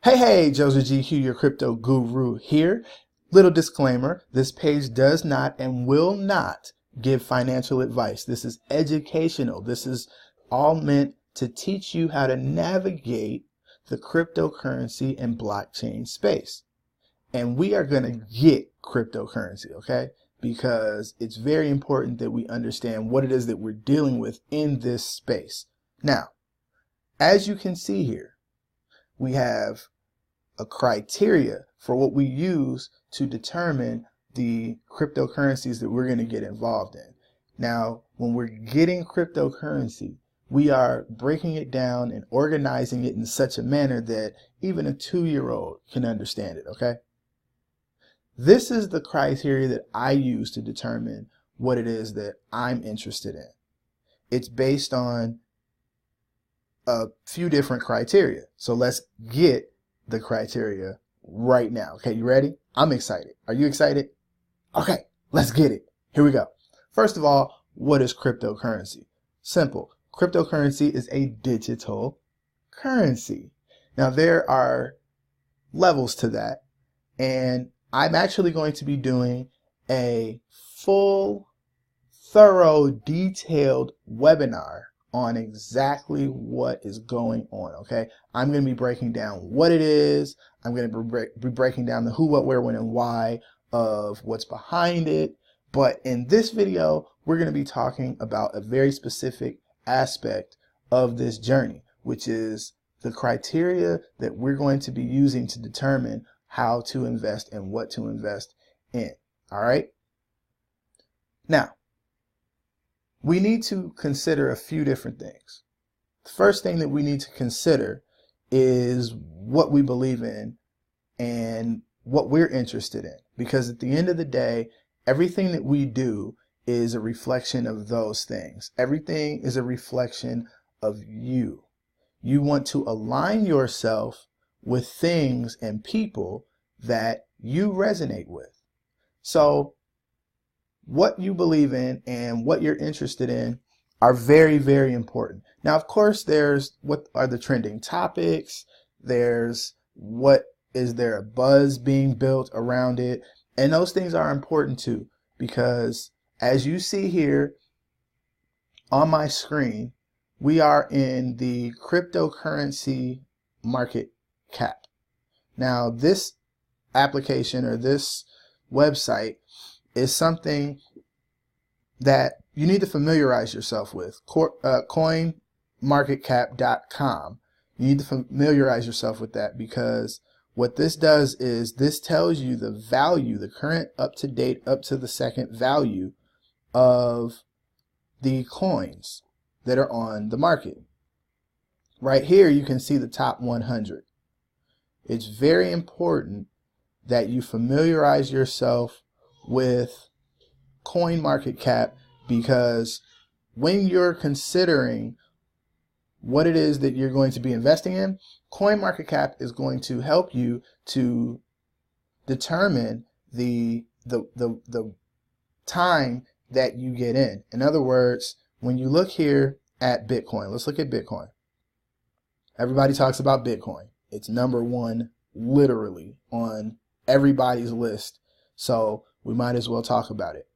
Hey, Joseph GQ, your crypto guru here. Little disclaimer, this page does not and will not give financial advice. This is educational. This is all meant to teach you how to navigate the cryptocurrency and blockchain space. And we are going to get cryptocurrency, okay? Because it's very important that we understand what it is that we're dealing with in this space. Now, as you can see here, we have a criteria for what we use to determine the cryptocurrencies that we're going to get involved in. Now, when we're getting cryptocurrency, we are breaking it down and organizing it in such a manner that even a 2-year-old can understand it, okay? This is the criteria that I use to determine what it is that I'm interested in. It's based on a few different criteria. So let's get the criteria right now. Okay, you ready? I'm excited. Are you excited? Okay, let's get it. Here we go. First of all, what is cryptocurrency? Simple. Cryptocurrency is a digital currency. Now, there are levels to that, and I'm actually going to be doing a full, thorough, detailed webinar on exactly what is going on, okay? I'm going to be breaking down what it is. I'm going to be breaking down the who, what, where, when, and why of what's behind it. But in this video, we're going to be talking about a very specific aspect of this journey, which is the criteria that we're going to be using to determine how to invest and what to invest in, all right? Now, we need to consider a few different things. The first thing that we need to consider is what we believe in and what we're interested in. Because at the end of the day, everything that we do is a reflection of those things. Everything is a reflection of you. You want to align yourself with things and people that you resonate with. So what you believe in and what you're interested in are very, very important. Now, of course, there's what are the trending topics. There's what is there a buzz being built around it. And those things are important too, because as you see here on my screen, we are in the cryptocurrency market cap. Now, this application or this website is something that you need to familiarize yourself with. Coinmarketcap.com. You need to familiarize yourself with that, because what this does is this tells you the value, the current up-to-date, up-to-the-second value of the coins that are on the market. Right here you can see the top 100. It's very important that you familiarize yourself with CoinMarketCap, because when you're considering what it is that you're going to be investing in, CoinMarketCap is going to help you to determine the time that you get in. In other words, when you look here at Bitcoin, let's look at Bitcoin. Everybody talks about Bitcoin. It's number one literally on everybody's list. So we might as well talk about it.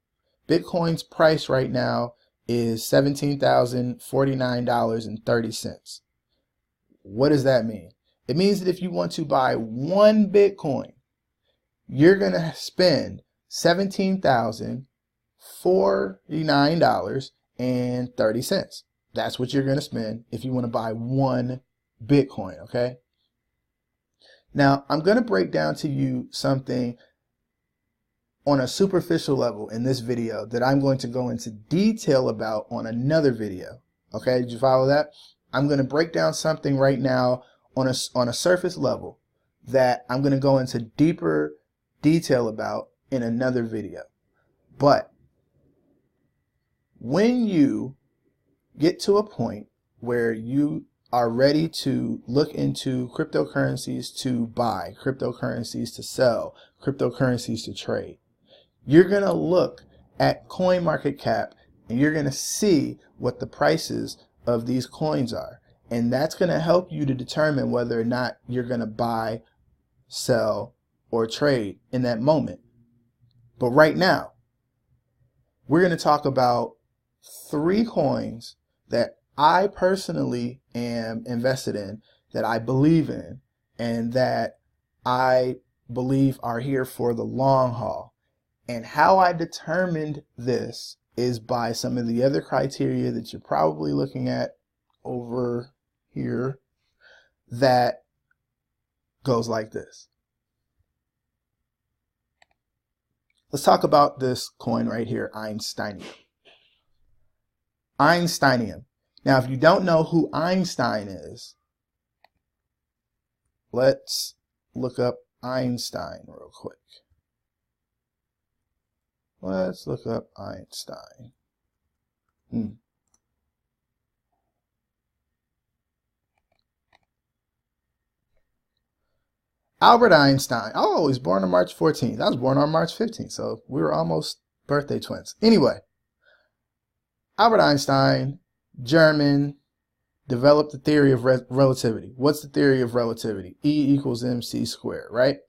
Bitcoin's price right now is $17,049.30. What does that mean? It means that if you want to buy one Bitcoin, you're going to spend $17,049.30. That's what you're going to spend if you want to buy one Bitcoin, okay? Now, I'm going to break down to you something on a superficial level in this video that I'm going to go into detail about on another video. Okay, did you follow that? I'm going to break down something right now on a surface level that I'm going to go into deeper detail about in another video. But when you get to a point where you are ready to look into cryptocurrencies to buy, cryptocurrencies to sell, cryptocurrencies to trade, you're going to look at CoinMarketCap and you're going to see what the prices of these coins are. And that's going to help you to determine whether or not you're going to buy, sell, or trade in that moment. But right now, we're going to talk about 3 coins that I personally am invested in, that I believe in, and that I believe are here for the long haul. And how I determined this is by some of the other criteria that you're probably looking at over here, that goes like this. Let's talk about this coin right here, Einsteinium. Einsteinium. Now, if you don't know who Einstein is, let's look up Einstein real quick. Let's look up Einstein. Albert Einstein. Oh, he was born on March 14th. I was born on March 15th, so we were almost birthday twins. Anyway, Albert Einstein, German, developed the theory of relativity. What's the theory of relativity? E equals mc squared, right?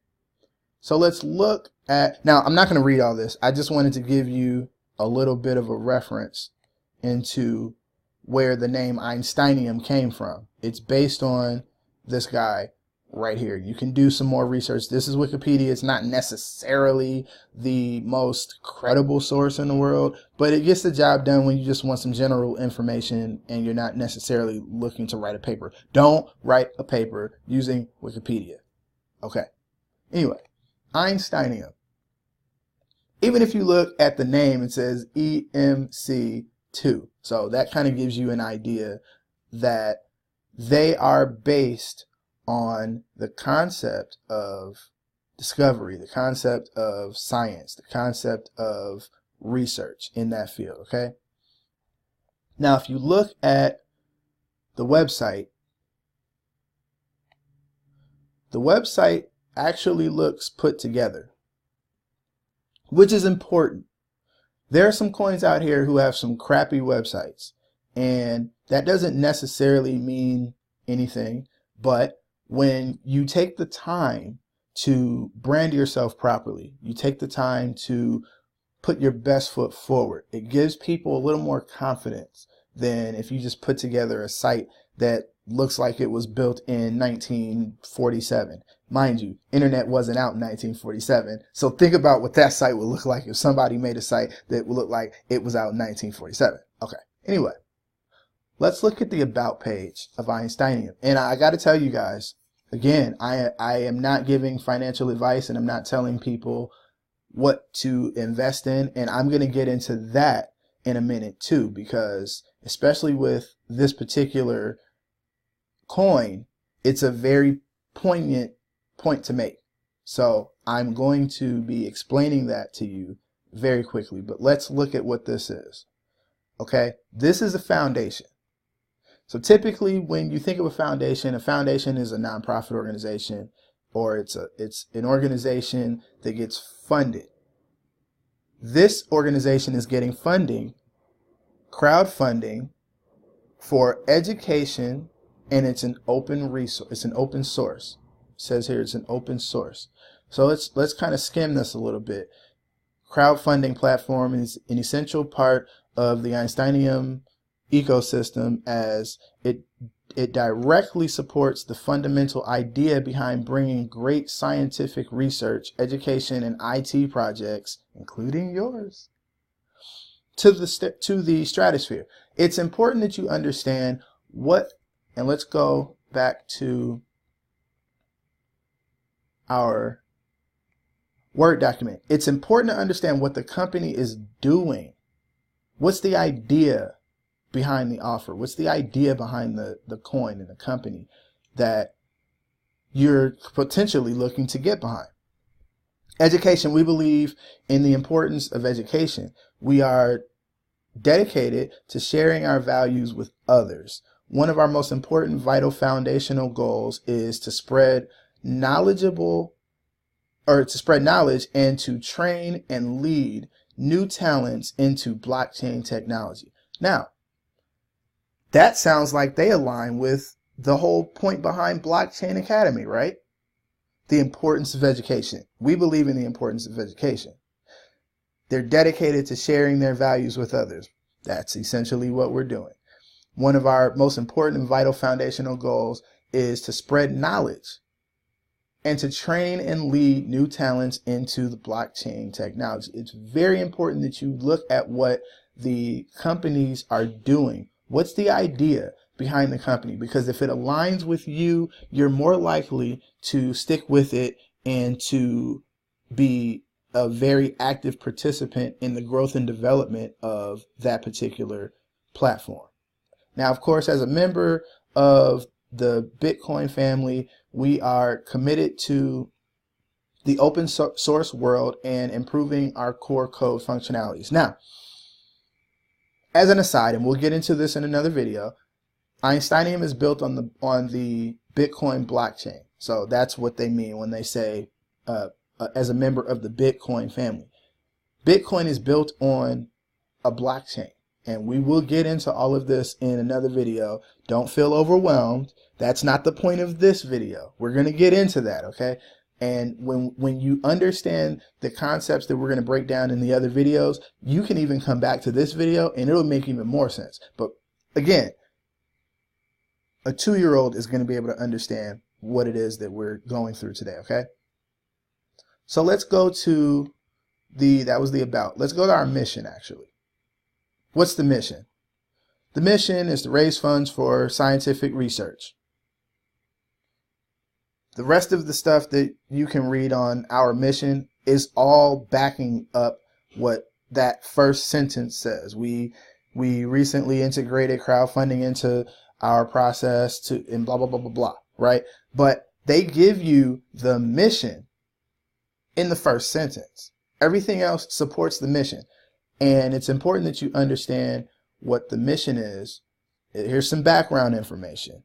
So let's look at, now I'm not going to read all this. I just wanted to give you a little bit of a reference into where the name Einsteinium came from. It's based on this guy right here. You can do some more research. This is Wikipedia. It's not necessarily the most credible source in the world, but it gets the job done when you just want some general information and you're not necessarily looking to write a paper. Don't write a paper using Wikipedia. Okay. Anyway, Einsteinium. Even if you look at the name, it says EMC2. So that kind of gives you an idea that they are based on the concept of discovery, the concept of science, the concept of research in that field, okay? Now, if you look at the website actually looks put together, which is important. There are some coins out here who have some crappy websites, and that doesn't necessarily mean anything, but when you take the time to brand yourself properly, you take the time to put your best foot forward, it gives people a little more confidence than if you just put together a site that looks like it was built in 1947. Mind you, internet wasn't out in 1947, so think about what that site would look like if somebody made a site that would look like it was out in 1947. Okay, anyway, let's look at the about page of Einsteinium. And I got to tell you guys, again, I am not giving financial advice, and I'm not telling people what to invest in, and I'm going to get into that in a minute too, because especially with this particular coin, it's a very poignant point to make. So I'm going to be explaining that to you very quickly, but let's look at what this is. Okay, this is a foundation. So typically when you think of a foundation is a nonprofit organization, or it's an organization that gets funded. This organization is getting funding, crowdfunding, for education, and it's an open resource. It's an open source. It says here it's an open source. So let's kind of skim this a little bit. Crowdfunding platform is an essential part of the Einsteinium ecosystem, as it directly supports the fundamental idea behind bringing great scientific research, education, and IT projects, including yours, to the stratosphere. It's important that you understand what, and let's go back to our Word document. It's important to understand what the company is doing. What's the idea behind the offer? What's the idea behind the coin and the company that you're potentially looking to get behind? Education. We believe in the importance of education. We are dedicated to sharing our values with others. One of our most important, vital, foundational goals is to spread knowledge and to train and lead new talents into blockchain technology. Now, That sounds like they align with the whole point behind Blockchain Academy, right? The importance of education. We believe in the importance of education. They're dedicated to sharing their values with others. That's essentially what we're doing. One of our most important and vital foundational goals is to spread knowledge and to train and lead new talents into the blockchain technology. It's very important that you look at what the companies are doing. What's the idea behind the company? Because if it aligns with you, you're more likely to stick with it and to be a very active participant in the growth and development of that particular platform. Now, of course, as a member of the Bitcoin family, we are committed to the open source world and improving our core code functionalities. Now, as an aside, and we'll get into this in another video, Einsteinium is built on the Bitcoin blockchain. So that's what they mean when they say as a member of the Bitcoin family. Bitcoin is built on a blockchain. And we will get into all of this in another video. Don't feel overwhelmed. That's not the point of this video. We're going to get into that, okay? And when you understand the concepts that we're going to break down in the other videos, you can even come back to this video and it'll make even more sense. But again, a 2-year-old is going to be able to understand what it is that we're going through today, okay? So let's go to that was the about. Let's go to our mission, actually. What's the mission? The mission is to raise funds for scientific research. The rest of the stuff that you can read on our mission is all backing up what that first sentence says. We recently integrated crowdfunding into our process and blah, blah, blah, blah, blah, right? But they give you the mission in the first sentence. Everything else supports the mission. And it's important that you understand what the mission is. Here's some background information.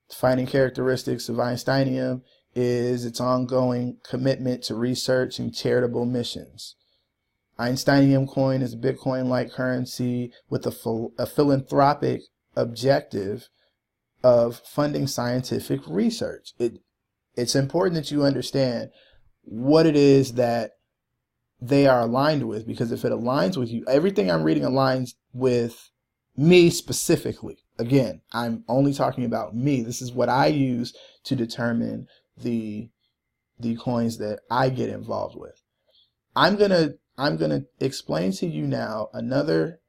Defining characteristics of Einsteinium is its ongoing commitment to research and charitable missions. Einsteinium coin is a Bitcoin-like currency with a philanthropic objective of funding scientific research. It's important that you understand what it is that they are aligned with, because if it aligns with you, everything I'm reading aligns with me specifically. Again, I'm only talking about me. This is what I use to determine the coins that I get involved with. I'm gonna explain to you now another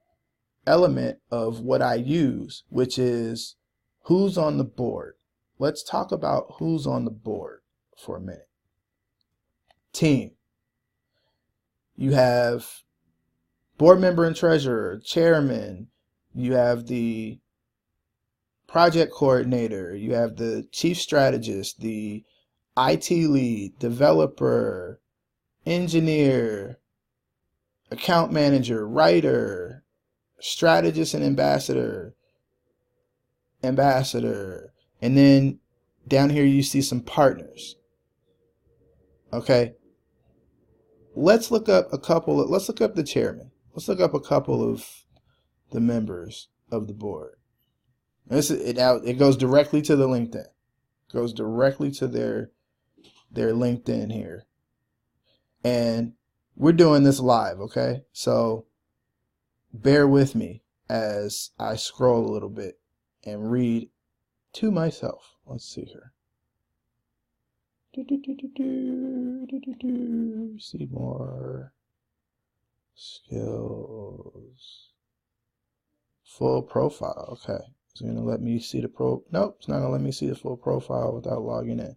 element of what I use, which is who's on the board. Let's talk about who's on the board for a minute. Team. You have board member and treasurer, chairman, you have the project coordinator, you have the chief strategist, the IT lead, developer, engineer, account manager, writer, strategist and ambassador, and then down here you see some partners. Okay. Let's look up the chairman. Let's look up a couple of the members of the board. It goes directly to the LinkedIn. It goes directly to their LinkedIn here. And we're doing this live, okay? So bear with me as I scroll a little bit and read to myself. Let's see here. See more skills. Full profile. Okay. It's going to let me see the Nope, it's not going to let me see the full profile without logging in.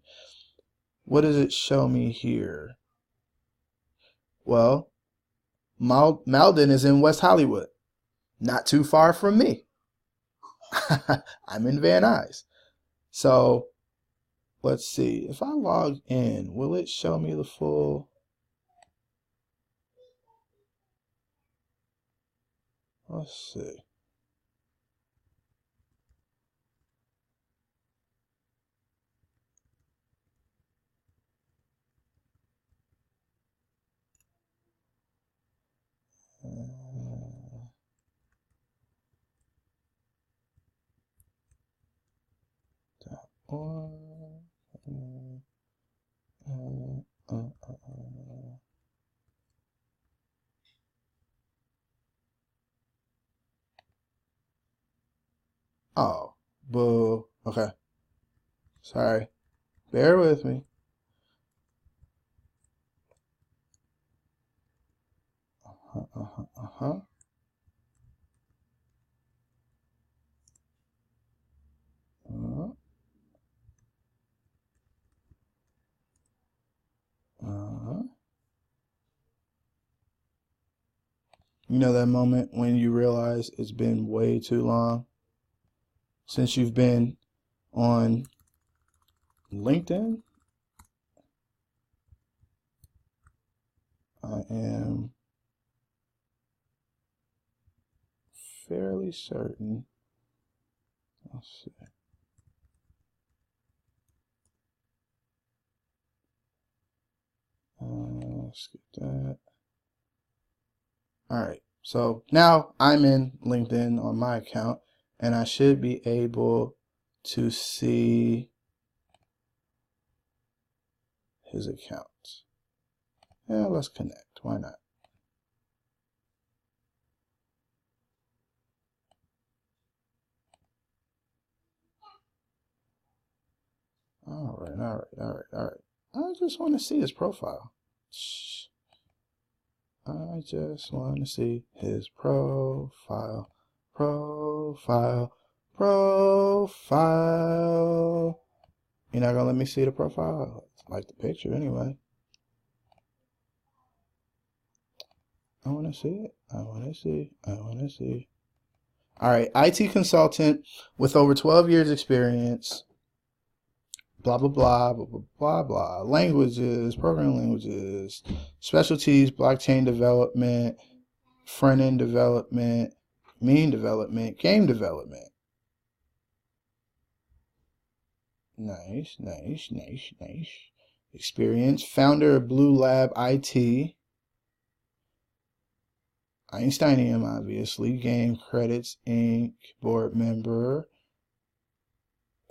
What does it show me here? Well, Malden is in West Hollywood. Not too far from me. I'm in Van Nuys. So let's see. If I log in, will it show me the full? Let's see. or oh, boo. Okay. Sorry. Bear with me. Uh-huh. You know that moment when you realize it's been way too long since you've been on LinkedIn? I am fairly certain. Let's see. Skip that. All right. So now I'm in LinkedIn on my account, and I should be able to see his account. Yeah, let's connect. Why not? All right. I just want to see his profile. I just want to see his profile. Profile. You're not gonna let me see the profile? I like the picture anyway. I want to see it. I want to see. All right, IT consultant with over 12 years experience. Blah, blah, blah, blah, blah, blah, blah. Languages, programming languages, specialties, blockchain development, front-end development, mean development, game development. Nice. Experience, founder of Blue Lab IT. Einsteinium, obviously. Game Credits Inc. Board member.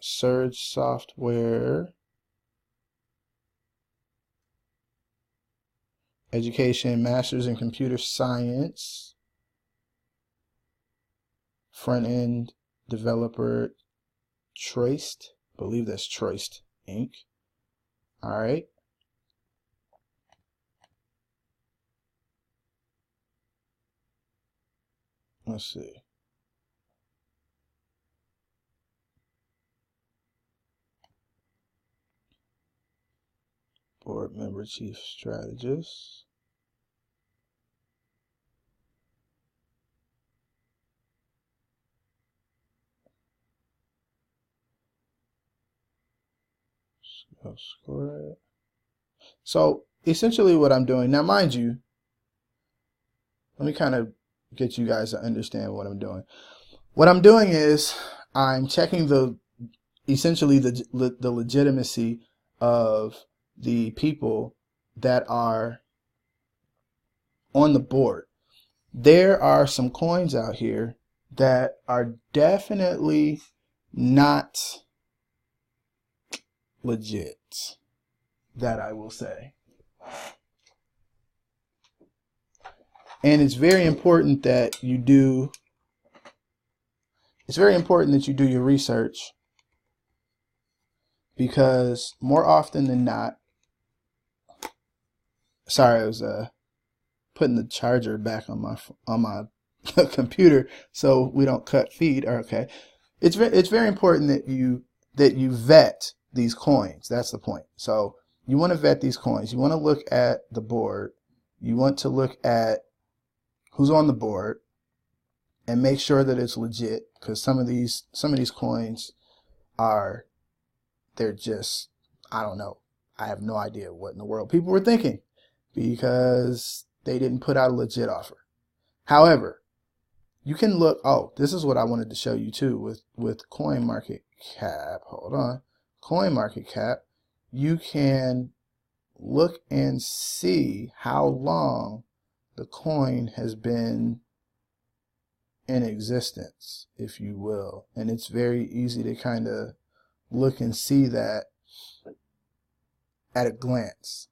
Surge Software. Education, Masters in Computer Science. Front-end developer, Traced. I believe that's Traced Inc. All right. Let's see. Board member, chief strategist. Score it. So essentially what I'm doing, now mind you, let me kind of get you guys to understand what I'm doing. What I'm doing is I'm checking essentially the legitimacy of the people that are on the board. There are some coins out here that are definitely not legit, that I will say. And it's very important that you do your research, because more often than not, sorry, I was putting the charger back on my computer so we don't cut feed. Okay, it's very important that you vet these coins. That's the point. So you want to vet these coins. You want to look at the board. You want to look at who's on the board and make sure that it's legit, because some of these coins they're just, I don't know. I have no idea what in the world people were thinking, because they didn't put out a legit offer. However, you can look, oh, this is what I wanted to show you too with CoinMarketCap. Hold on. CoinMarketCap, you can look and see how long the coin has been in existence, if you will. And it's very easy to kind of look and see that at a glance.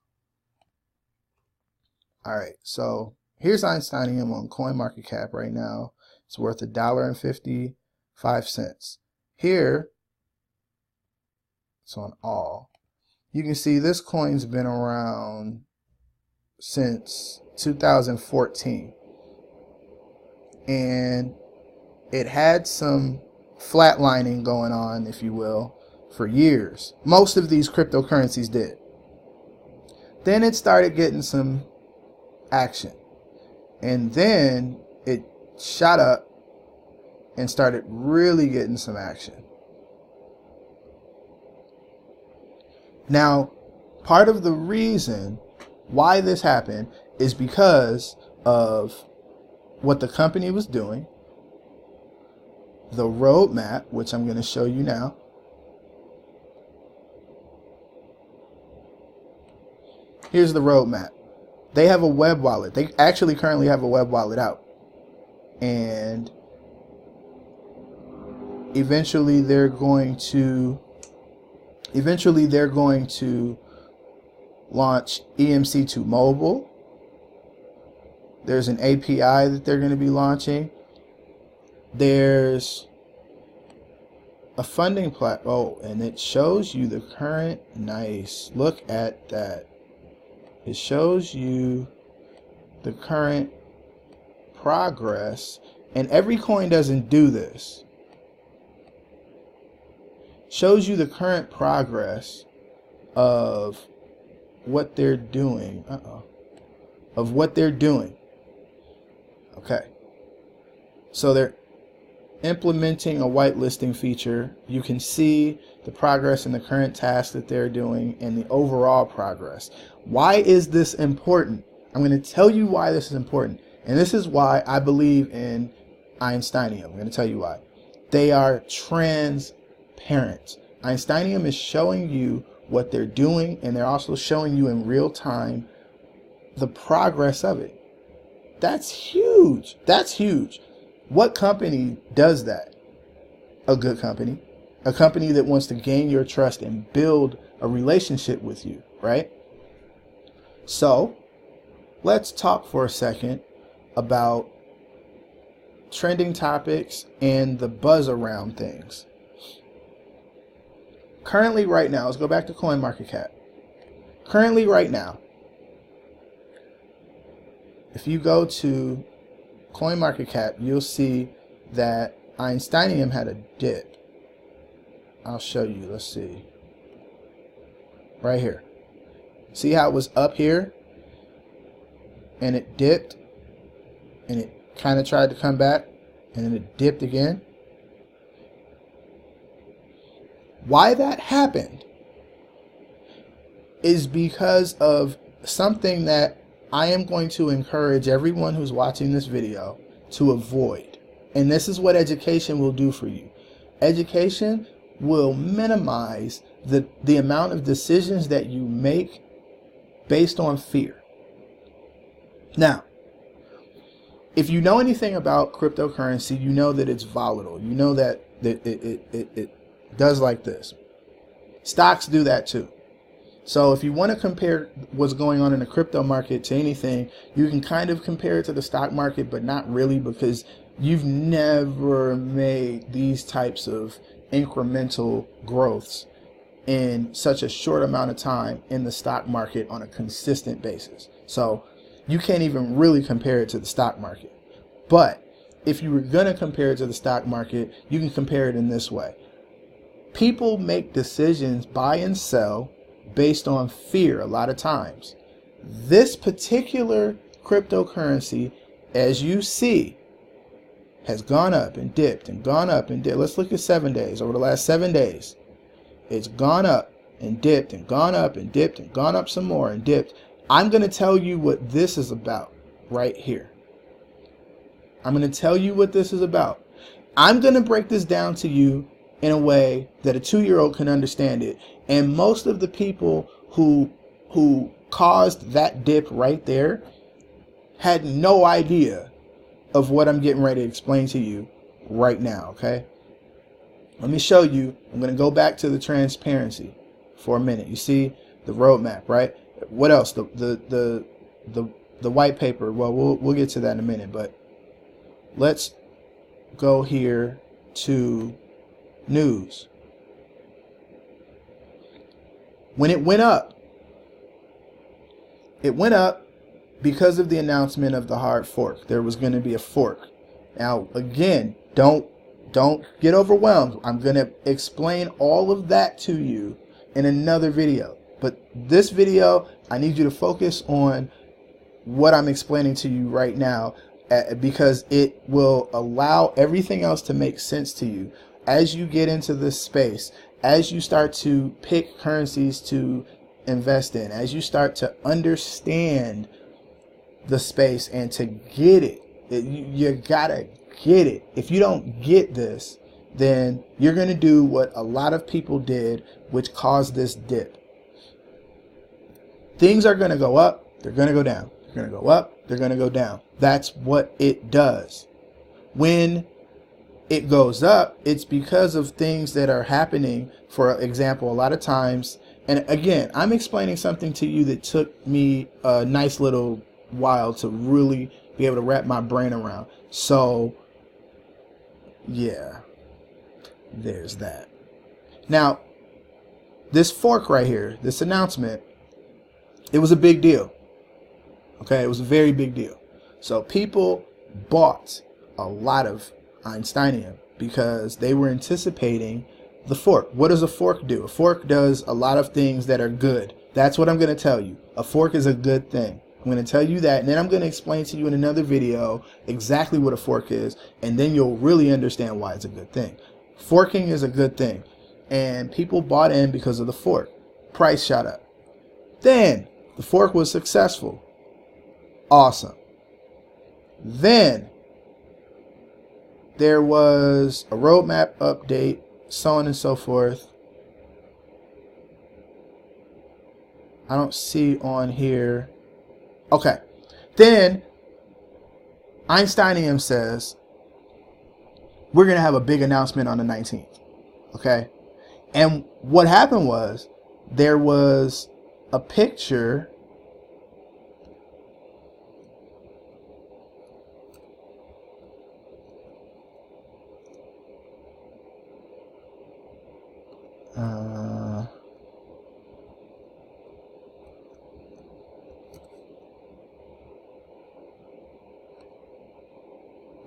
All right, so here's Einsteinium on CoinMarketCap right now. It's worth $1.55. Here, it's on all. You can see this coin's been around since 2014. And it had some flatlining going on, if you will, for years. Most of these cryptocurrencies did. Then it started getting some action. And then it shot up and started really getting some action. Now, part of the reason why this happened is because of what the company was doing, the roadmap, which I'm going to show you now. Here's the roadmap. They have a web wallet. They actually currently have a web wallet out. And eventually they're going to launch EMC2 mobile. There's an API that they're going to be launching. There's a funding platform. Oh, and it shows you the current. Nice. Look at that. It shows you the current progress. And every coin doesn't do this. Shows you the current progress of what they're doing. Of what they're doing. Okay. So they're implementing a whitelisting feature. You can see the progress in the current task that they're doing and the overall progress. Why is this important? I'm going to tell you why this is important. And this is why I believe in Einsteinium. I'm going to tell you why. They are transparent. Einsteinium is showing you what they're doing, and they're also showing you in real time the progress of it. That's huge. That's huge. What company does that? A good company. A company that wants to gain your trust and build a relationship with you, right? So, let's talk for a second about trending topics and the buzz around things. Currently, right now, let's go back to CoinMarketCap. Currently, right now, if you go to CoinMarketCap, you'll see that Einsteinium had a dip. I'll show you. Let's see. Right here. See how it was up here? And it dipped. And it kind of tried to come back. And then it dipped again. Why that happened is because of something that I am going to encourage everyone who's watching this video to avoid. And this is what education will do for you. Education will minimize the amount of decisions that you make based on fear. Now, if you know anything about cryptocurrency, you know that it's volatile. You know that it does like this. Stocks do that too. So if you want to compare what's going on in the crypto market to anything, you can kind of compare it to the stock market, but not really, because you've never made these types of incremental growths in such a short amount of time in the stock market on a consistent basis. So you can't even really compare it to the stock market. But if you were going to compare it to the stock market, you can compare it in this way. People make decisions, buy and sell, based on fear a lot of times. This particular cryptocurrency, as you see, has gone up and dipped and gone up and dipped. Let's look at 7 days. Over the last 7 days, it's gone up and dipped and gone up and dipped and gone up some more and dipped. I'm going to tell you what this is about right here. I'm going to tell you what this is about. I'm going to break this down to you in a way that a 2-year-old can understand it. And most of the people who caused that dip right there had no idea of what I'm getting ready to explain to you right now, okay? Let me show you. I'm going to go back to the transparency for a minute. You see the roadmap, right? What else? The white paper. Well, we'll get to that in a minute, but let's go here to news. When it went up because of the announcement of the hard fork. There was going to be a fork. Now, again, don't get overwhelmed. I'm going to explain all of that to you in another video. But this video, I need you to focus on what I'm explaining to you right now, because it will allow everything else to make sense to you as you get into this space, as you start to pick currencies to invest in, as you start to understand the space and to get it. You gotta get it. If you don't get this, then you're going to do what a lot of people did, which caused this dip. Things are going to go up, they're going to go down. They're going to go up, they're going to go down. That's what it does. When it goes up, it's because of things that are happening. For example, a lot of times, and again, I'm explaining something to you that took me a nice little while to really be able to wrap my brain around. So yeah, there's that. Now, this fork right here, this announcement, it was a big deal. Okay, it was a very big deal. So people bought a lot of Einsteinium because they were anticipating the fork. What does a fork do? A fork does a lot of things that are good. That's what I'm going to tell you. A fork is a good thing. I'm going to tell you that, and then I'm going to explain to you in another video exactly what a fork is, and then you'll really understand why it's a good thing. Forking is a good thing, and people bought in because of the fork. Price shot up. Then the fork was successful. Awesome. Then there was a roadmap update, so on and so forth. I don't see on here. Okay. Then Einsteinium says we're going to have a big announcement on the 19th. Okay. And what happened was there was a picture .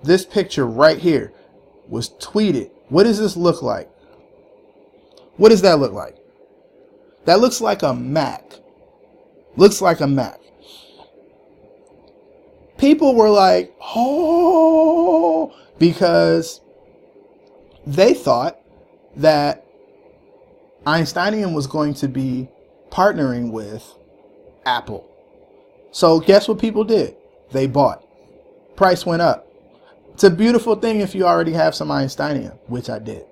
This picture right here was tweeted. What does this look like? What does that look like? That looks like a Mac. Looks like a Mac. People were like, oh, because they thought that Einsteinium was going to be partnering with Apple. So guess what people did? They bought. Price went up. It's a beautiful thing if you already have some Einsteinium, which I did.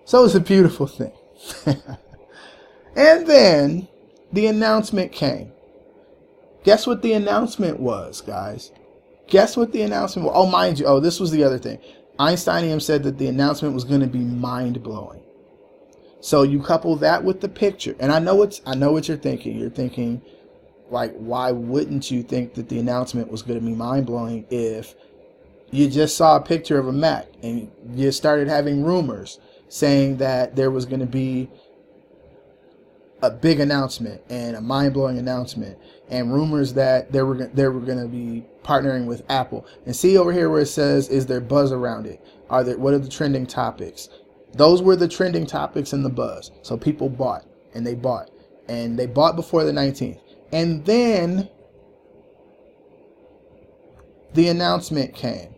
So it's a beautiful thing. And then the announcement came. Guess what the announcement was, guys? Guess what the announcement was? Oh, mind you. Oh, this was the other thing. Einsteinium said that the announcement was going to be mind-blowing. So you couple that with the picture. And I know what you're thinking. You're thinking, like, why wouldn't you think that the announcement was going to be mind-blowing if you just saw a picture of a Mac and you started having rumors saying that there was going to be a big announcement and a mind-blowing announcement, and rumors that they were going to be partnering with Apple. And see over here where it says, is there buzz around it? What are the trending topics? Those were the trending topics in the buzz. So people bought, and they bought, and they bought before the 19th. And then the announcement came.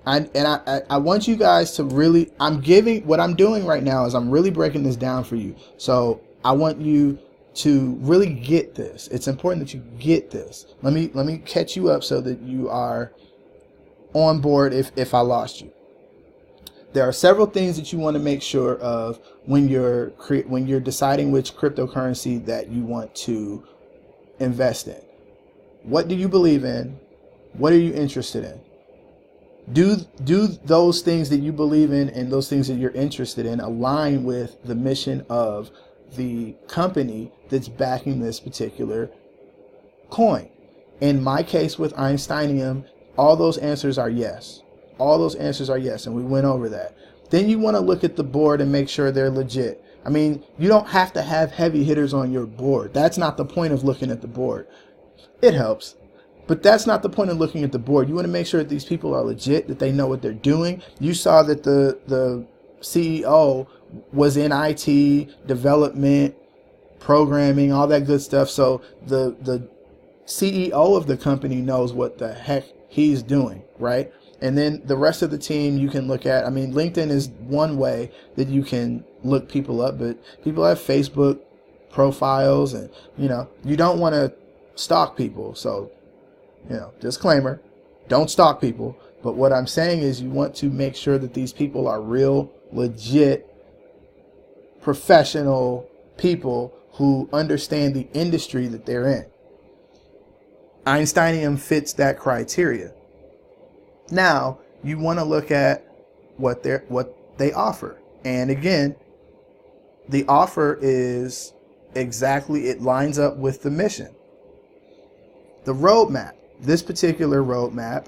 I want you guys to really, what I'm doing right now is I'm really breaking this down for you. So I want you to really get this. It's important that you get this. Let me catch you up so that you are on board if I lost you. There are several things that you want to make sure of when you're deciding which cryptocurrency that you want to invest in. What do you believe in? What are you interested in? Do those things that you believe in and those things that you're interested in align with the mission of the company that's backing this particular coin? In my case with Einsteinium, all those answers are yes. All those answers are yes, and we went over that. Then you want to look at the board and make sure they're legit. I mean, you don't have to have heavy hitters on your board. That's not the point of looking at the board. It helps, but that's not the point of looking at the board. You want to make sure that these people are legit, that they know what they're doing. You saw that the CEO was in IT, development, programming, all that good stuff. So the CEO of the company knows what the heck he's doing, right? And then the rest of the team you can look at. I mean, LinkedIn is one way that you can look people up, but people have Facebook profiles, and you don't want to stalk people. So, disclaimer, don't stalk people. But what I'm saying is you want to make sure that these people are real, legit, professional people who understand the industry that they're in. Einsteinium fits that criteria. Now, you want to look at what they offer. And again, the offer is exactly, it lines up with the mission. The roadmap, this particular roadmap,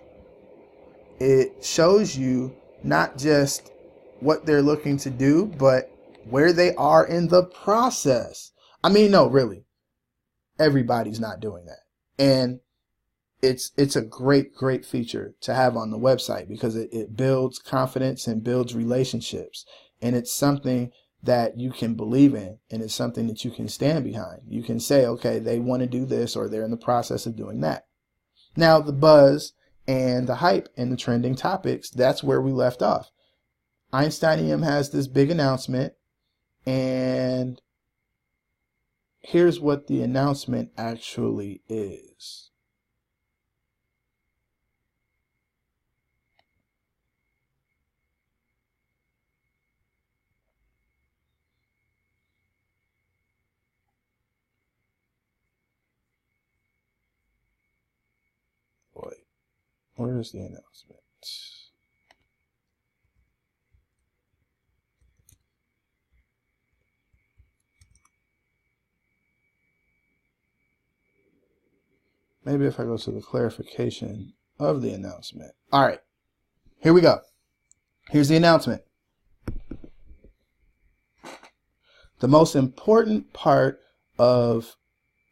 it shows you not just what they're looking to do, but where they are in the process. I mean, no, really, everybody's not doing that. And it's a great feature to have on the website, because it builds confidence and builds relationships. And it's something that you can believe in, and it's something that you can stand behind. You can say, okay, they want to do this, or they're in the process of doing that. Now, the buzz and the hype and the trending topics, that's where we left off. Einsteinium has this big announcement, and here's what the announcement actually is. Wait, where is the announcement? Maybe if I go to the clarification of the announcement. All right, here we go. Here's the announcement. The most important part of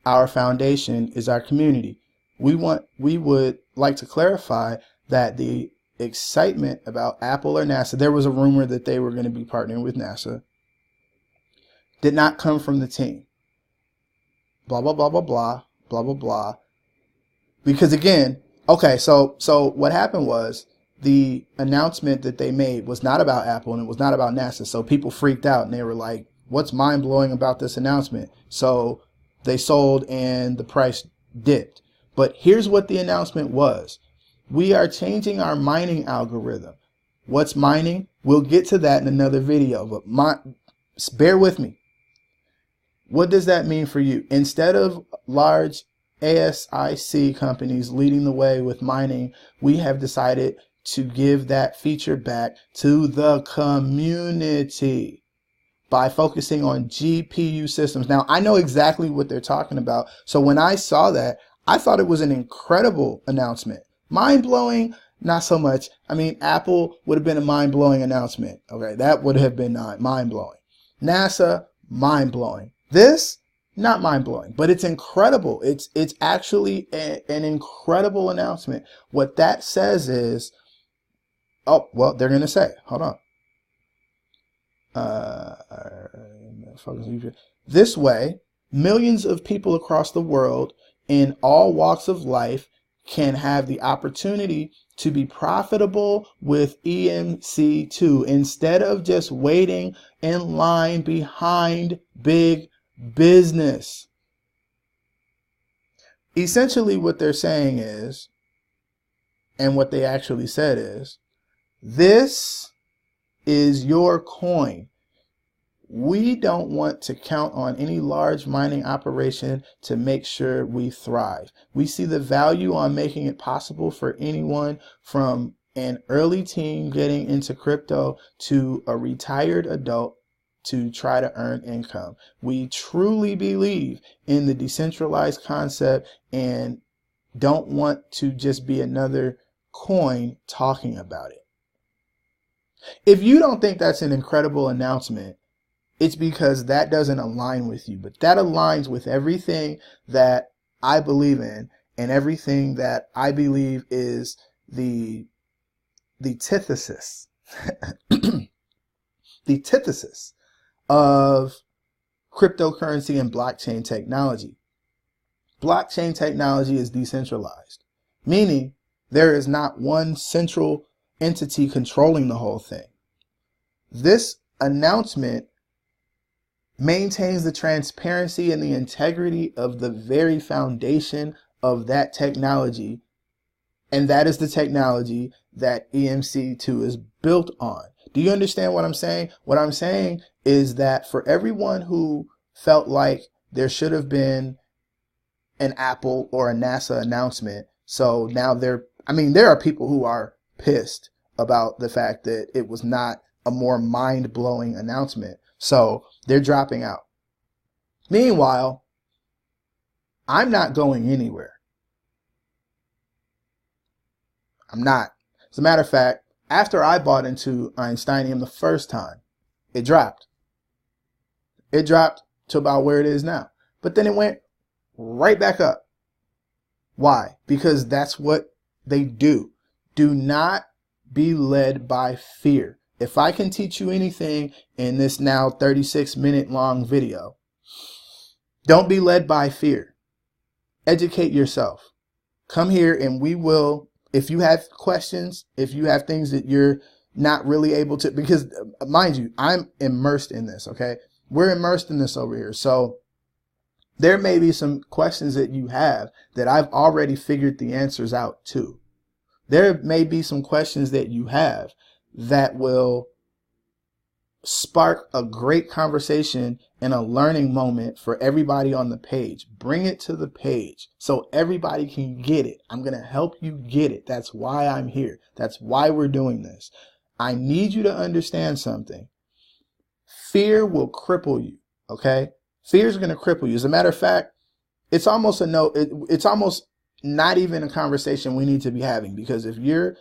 our foundation is our community. We would like to clarify that the excitement about Apple or NASA, there was a rumor that they were going to be partnering with NASA, did not come from the team. Blah, blah, blah, blah, blah, blah, blah, blah. Because again, okay, so what happened was the announcement that they made was not about Apple and it was not about NASA. So people freaked out and they were like, what's mind blowing about this announcement? So they sold and the price dipped. But here's what the announcement was. We are changing our mining algorithm. What's mining? We'll get to that in another video, but bear with me. What does that mean for you? Instead of large ASIC companies leading the way with mining, we have decided to give that feature back to the community by focusing on GPU systems. Now, I know exactly what they're talking about. So when I saw that, I thought it was an incredible announcement. Mind-blowing, not so much. I mean, Apple would have been a mind-blowing announcement. Okay, that would have been not mind-blowing. NASA, mind-blowing. This, not mind-blowing, but it's incredible. It's actually an incredible announcement. What that says is, oh, well, they're going to say, hold on. This way, millions of people across the world in all walks of life can have the opportunity to be profitable with EMC2 instead of just waiting in line behind big business. Essentially what they're saying is, and what they actually said is, this is your coin. We don't want to count on any large mining operation to make sure we thrive. We see the value on making it possible for anyone from an early teen getting into crypto to a retired adult to try to earn income. We truly believe in the decentralized concept and don't want to just be another coin talking about it. If you don't think that's an incredible announcement, it's because that doesn't align with you, but that aligns with everything that I believe in and everything that I believe is the antithesis, the antithesis of cryptocurrency and blockchain technology. Blockchain technology is decentralized, meaning there is not one central entity controlling the whole thing. This announcement maintains the transparency and the integrity of the very foundation of that technology, and that is the technology that EMC2 is built on. Do you understand what I'm saying? What I'm saying is that for everyone who felt like there should have been an Apple or a NASA announcement, so now there are people who are pissed about the fact that it was not a more mind-blowing announcement, so they're dropping out. Meanwhile, I'm not going anywhere. I'm not. As a matter of fact, after I bought into Einsteinium the first time, it dropped. It dropped to about where it is now. But then it went right back up. Why? Because that's what they do. Do not be led by fear. If I can teach you anything in this now 36-minute long video, don't be led by fear. Educate yourself. Come here and we will, if you have questions, if you have things that you're not really able to, because mind you, I'm immersed in this, okay? We're immersed in this over here. So there may be some questions that you have that I've already figured the answers out to. There may be some questions that you have that will spark a great conversation and a learning moment for everybody on the page. Bring it to the page so everybody can get it. I'm going to help you get it. That's why I'm here. That's why we're doing this. I need you to understand something. Fear will cripple you, okay? Fear is going to cripple you. As a matter of fact, it's almost it's almost not even a conversation we need to be having, because if you're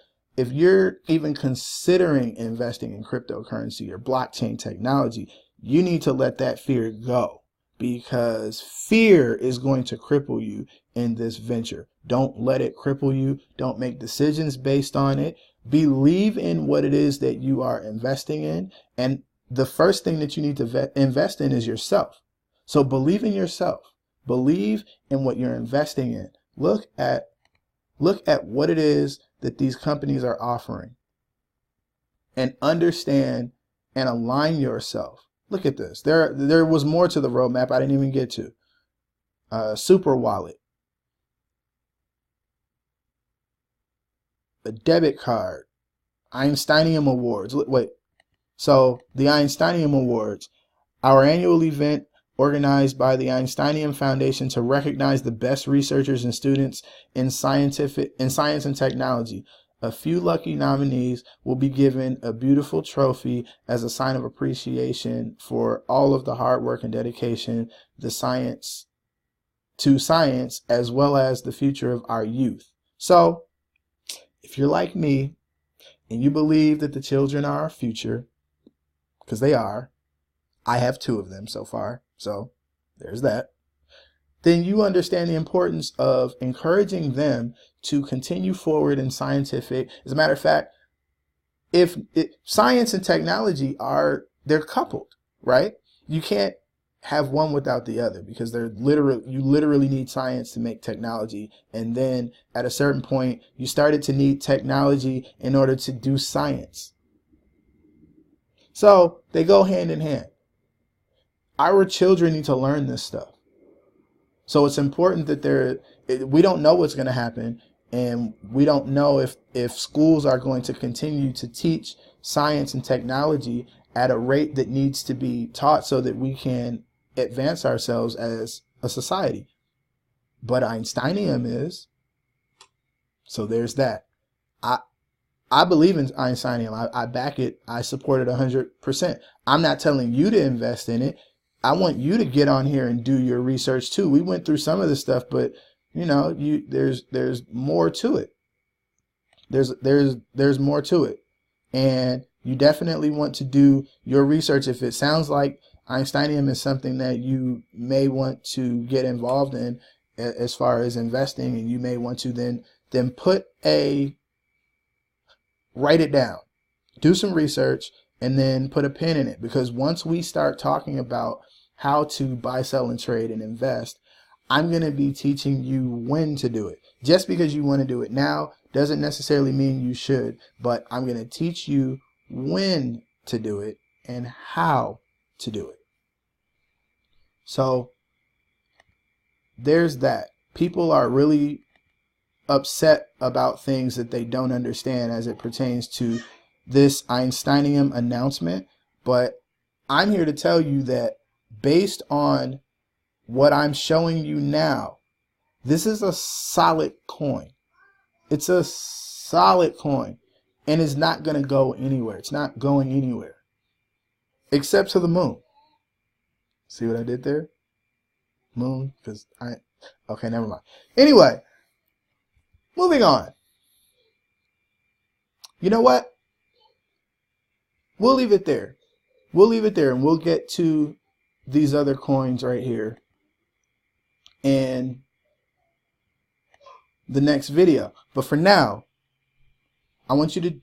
even considering investing in cryptocurrency or blockchain technology, you need to let that fear go, because fear is going to cripple you in this venture. Don't let it cripple you. Don't make decisions based on it. Believe in what it is that you are investing in. And the first thing that you need to invest in is yourself. So believe in yourself. Believe in what you're investing in. Look at what it is that these companies are offering and understand and align yourself. Look at this. There was more to the roadmap I didn't even get to. Super wallet, a debit card, Einsteinium awards. Wait, so the Einsteinium awards, our annual event organized by the Einsteinium Foundation to recognize the best researchers and students in science and technology. A few lucky nominees will be given a beautiful trophy as a sign of appreciation for all of the hard work and dedication to science, as well as the future of our youth. So, if you're like me and you believe that the children are our future, because they are, I have 2 of them so far. So there's that. Then you understand the importance of encouraging them to continue forward in scientific. As a matter of fact, science and technology they're coupled, right? You can't have one without the other, because you literally need science to make technology. And then at a certain point, you started to need technology in order to do science. So they go hand in hand. Our children need to learn this stuff. So it's important that we don't know what's going to happen, and we don't know if schools are going to continue to teach science and technology at a rate that needs to be taught so that we can advance ourselves as a society. But Einsteinium is. So there's that. I believe in Einsteinium. I back it. I support it 100%. I'm not telling you to invest in it. I want you to get on here and do your research too. We went through some of this stuff, but you know, there's more to it. There's more to it. And you definitely want to do your research. If it sounds like Einsteinium is something that you may want to get involved in as far as investing, and you may want to then write it down, do some research, and then put a pin in it. Because once we start talking about how to buy, sell, and trade and invest, I'm going to be teaching you when to do it. Just because you want to do it now doesn't necessarily mean you should, but I'm going to teach you when to do it and how to do it. So there's that. People are really upset about things that they don't understand as it pertains to this Einsteinium announcement, but I'm here to tell you that based on what I'm showing you now, this is a solid coin. It's a solid coin, and it's not going to go anywhere. It's not going anywhere except to the moon. See what I did there? Moon, because okay, never mind. Anyway, moving on. You know what? We'll leave it there. We'll leave it there, and we'll get to these other coins right here in the next video. But for now, I want you to use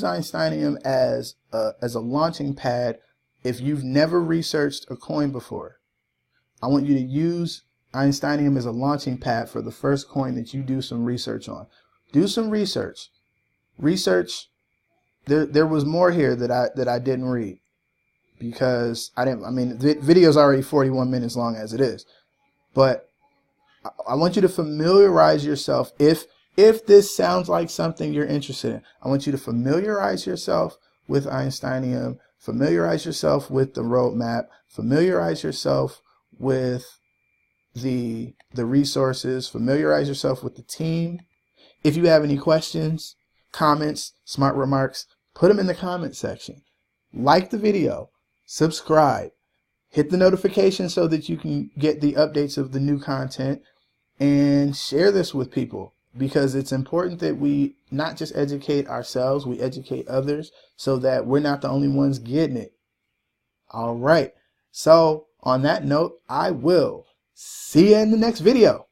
Einsteinium as a launching pad. If you've never researched a coin before, I want you to use Einsteinium as a launching pad for the first coin that you do some research on. Do some research. There was more here that I didn't read because the video is already 41 minutes long as it is. But I want you to familiarize yourself. If this sounds like something you're interested in, I want you to familiarize yourself with Einsteinium, familiarize yourself with the roadmap, familiarize yourself with the resources, familiarize yourself with the team. If you have any questions, comments, smart remarks, put them in the comment section. Like the video, subscribe, hit the notification so that you can get the updates of the new content, and share this with people, because it's important that we not just educate ourselves, we educate others so that we're not the only ones getting it. All right. So on that note, I will see you in the next video.